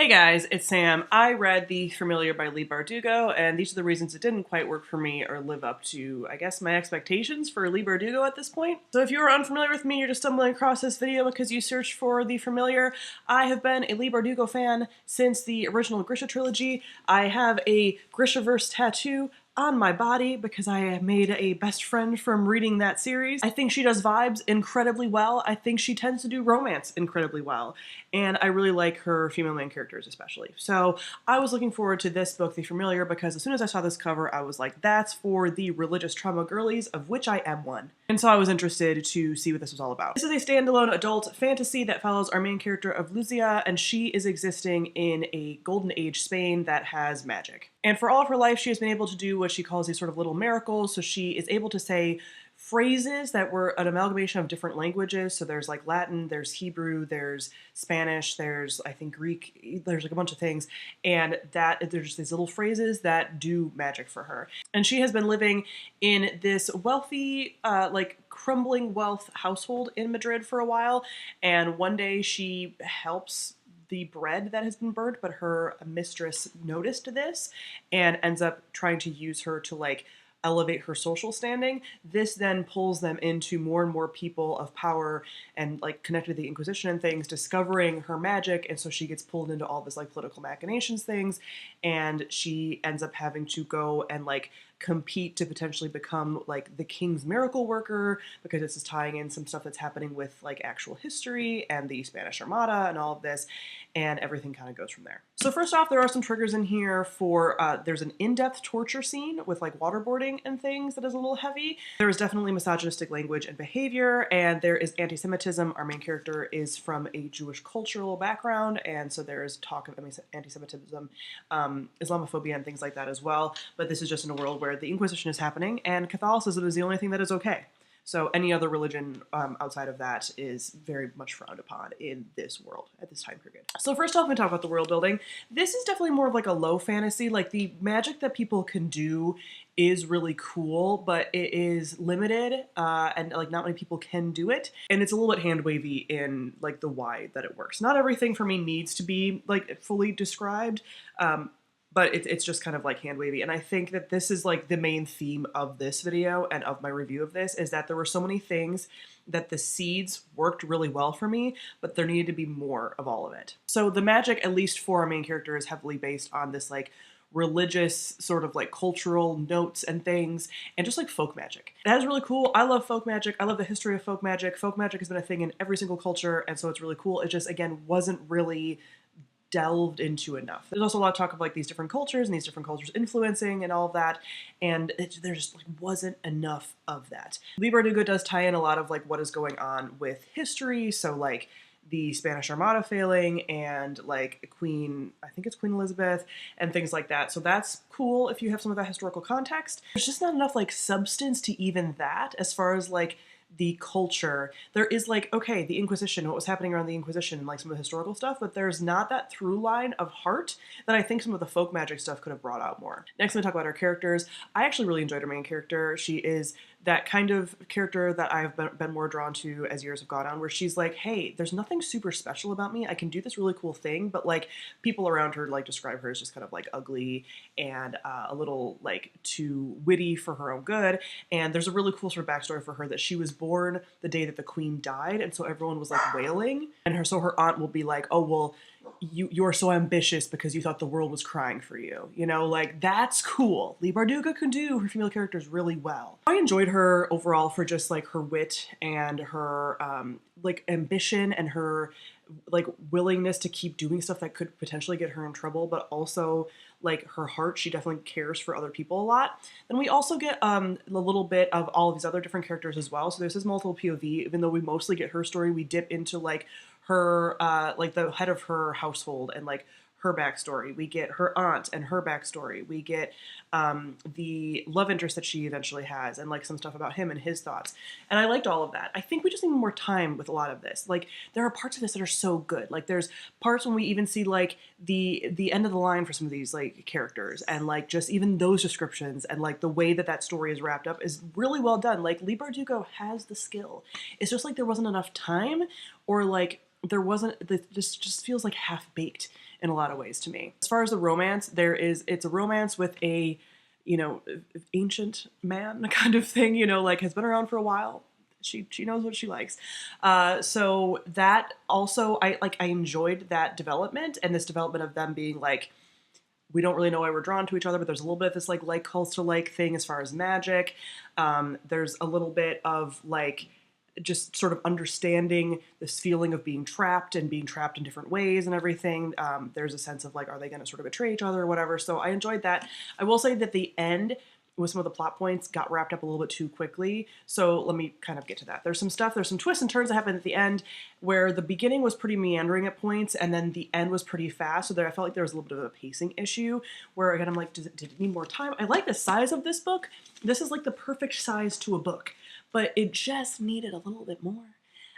Hey guys, it's Sam. I read The Familiar by Leigh Bardugo, and these are the reasons it didn't quite work for me or live up to, I guess, my expectations for Leigh Bardugo at this point. So if you are unfamiliar with me, you're just stumbling across this video because you searched for The Familiar. I have been a Leigh Bardugo fan since the original Grisha trilogy. I have a Grishaverse tattoo on my body because I made a best friend from reading that series. I think she does vibes incredibly well. I think she tends to do romance incredibly well. And I really like her female main characters especially. So I was looking forward to this book, The Familiar, because as soon as I saw this cover, I was like, that's for the religious trauma girlies, of which I am one. And so I was interested to see what this was all about. This is a standalone adult fantasy that follows our main character of Lucia, and she is existing in a golden age Spain that has magic. And for all of her life, she has been able to do what she calls these sort of little miracles. So she is able to say phrases that were an amalgamation of different languages. So there's like Latin, there's Hebrew, there's Spanish, there's I think Greek, there's like a bunch of things. And that there's these little phrases that do magic for her. And she has been living in this wealthy, like crumbling wealth household in Madrid for a while. And one day she helps the bread that has been burnt, but her mistress noticed this and ends up trying to use her to like elevate her social standing. This then pulls them into more and more people of power and like connected to the Inquisition and things, discovering her magic, and so she gets pulled into all this like political machinations things, and she ends up having to go and like compete to potentially become like the king's miracle worker, because this is tying in some stuff that's happening with like actual history and the Spanish Armada and all of this, and everything kind of goes from there. So first off, there are some triggers in here for, there's an in-depth torture scene with like waterboarding and things that is a little heavy. There is definitely misogynistic language and behavior, and there is anti-Semitism. Our main character is from a Jewish cultural background, and so there is talk of anti-Semitism, Islamophobia and things like that as well, but this is just in a world where the Inquisition is happening and Catholicism is the only thing that is okay. So any other religion outside of that is very much frowned upon in this world at this time period. So first off, we talk about the world building. This is definitely more of like a low fantasy. Like the magic that people can do is really cool, but it is limited and like not many people can do it. And it's a little bit hand wavy in like the why that it works. Not everything for me needs to be like fully described. But it's just kind of like hand wavy. And I think that this is like the main theme of this video and of my review of this, is that there were so many things that the seeds worked really well for me, but there needed to be more of all of it. So the magic, at least for our main character, is heavily based on this like religious sort of like cultural notes and things, and just like folk magic. That is really cool. I love folk magic. I love the history of folk magic. Folk magic has been a thing in every single culture, and so it's really cool. It just, again, wasn't really delved into enough. There's also a lot of talk of like these different cultures and these different cultures influencing and all of that, and there just like wasn't enough of that. Leigh Bardugo does tie in a lot of like what is going on with history, so like the Spanish Armada failing and like Queen, I think it's Queen Elizabeth, and things like that. So that's cool if you have some of that historical context. There's just not enough like substance to even that as far as like the culture. There is like, okay, the Inquisition, what was happening around the Inquisition, and like some of the historical stuff, but there's not that through line of heart that I think some of the folk magic stuff could have brought out more. Next, I'm gonna talk about our characters. I actually really enjoyed our main character. She is that kind of character that I've been more drawn to as years have gone on, where she's like, hey, there's nothing super special about me. I can do this really cool thing, but like people around her like describe her as just kind of like ugly and a little like too witty for her own good. And there's a really cool sort of backstory for her that she was born the day that the queen died, and so everyone was like wailing, and her aunt will be like, oh well, you're so ambitious because you thought the world was crying for you. You know, like that's cool. Leigh Bardugo can do her female characters really well. I enjoyed her overall for just like her wit and her like ambition and her like willingness to keep doing stuff that could potentially get her in trouble, but also like her heart. She definitely cares for other people a lot. Then we also get a little bit of all of these other different characters as well. So there's this multiple POV, even though we mostly get her story, we dip into like her, like the head of her household and like her backstory. We get her aunt and her backstory. We get the love interest that she eventually has and like some stuff about him and his thoughts. And I liked all of that. I think we just need more time with a lot of this. Like there are parts of this that are so good. Like there's parts when we even see like the end of the line for some of these like characters, and like just even those descriptions and like the way that that story is wrapped up is really well done. Like Leigh Bardugo has the skill. It's just like there wasn't enough time, or like there wasn't, this just feels like half-baked in a lot of ways to me. As far as the romance, it's a romance with a, you know, ancient man kind of thing, you know, like has been around for a while. She knows what she likes. So that also, I enjoyed that development, and this development of them being like, we don't really know why we're drawn to each other, but there's a little bit of this like calls to like thing as far as magic. There's a little bit of like just sort of understanding this feeling of being trapped and being trapped in different ways and everything. There's a sense of like, are they going to sort of betray each other or whatever? So I enjoyed that. I will say that the end with some of the plot points got wrapped up a little bit too quickly. So let me kind of get to that. There's some twists and turns that happen at the end where the beginning was pretty meandering at points and then the end was pretty fast. So there, I felt like there was a little bit of a pacing issue where again, I'm like, did it need more time? I like the size of this book. This is like the perfect size to a book, but it just needed a little bit more.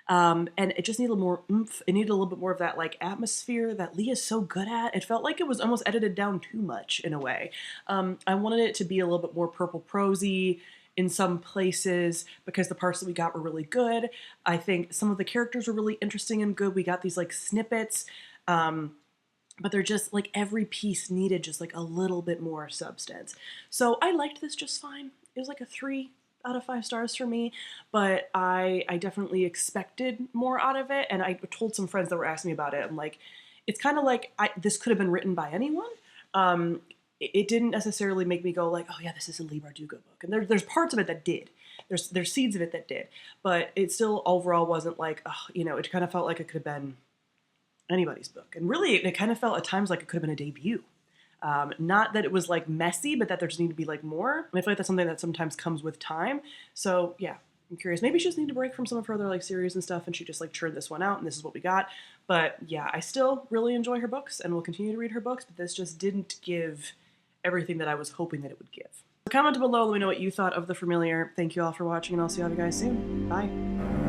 And it just needed a little more oomph. It needed a little bit more of that like atmosphere that Lee is so good at. It felt like it was almost edited down too much in a way. I wanted it to be a little bit more purple prosy in some places because the parts that we got were really good. I think some of the characters were really interesting and good. We got these like snippets, but they're just like every piece needed just like a little bit more substance. So I liked this just fine. It was like a 3 out of 5 stars for me, but I definitely expected more out of it, and I told some friends that were asking me about it, I'm like, it's kind of like, this could have been written by anyone. It didn't necessarily make me go like, oh yeah, this is a Leigh Bardugo book, and there's parts of it that did. There's seeds of it that did, but it still overall wasn't like, oh, you know, it kind of felt like it could have been anybody's book, and really it kind of felt at times like it could have been a debut. Not that it was like messy, but that there just need to be like more. And I feel like that's something that sometimes comes with time. So yeah, I'm curious. Maybe she just needed a break from some of her other like series and stuff, and she just like churned this one out, and this is what we got. But yeah, I still really enjoy her books, and will continue to read her books. But this just didn't give everything that I was hoping that it would give. Comment below. Let me know what you thought of The Familiar. Thank you all for watching, and I'll see all of you guys soon. Bye.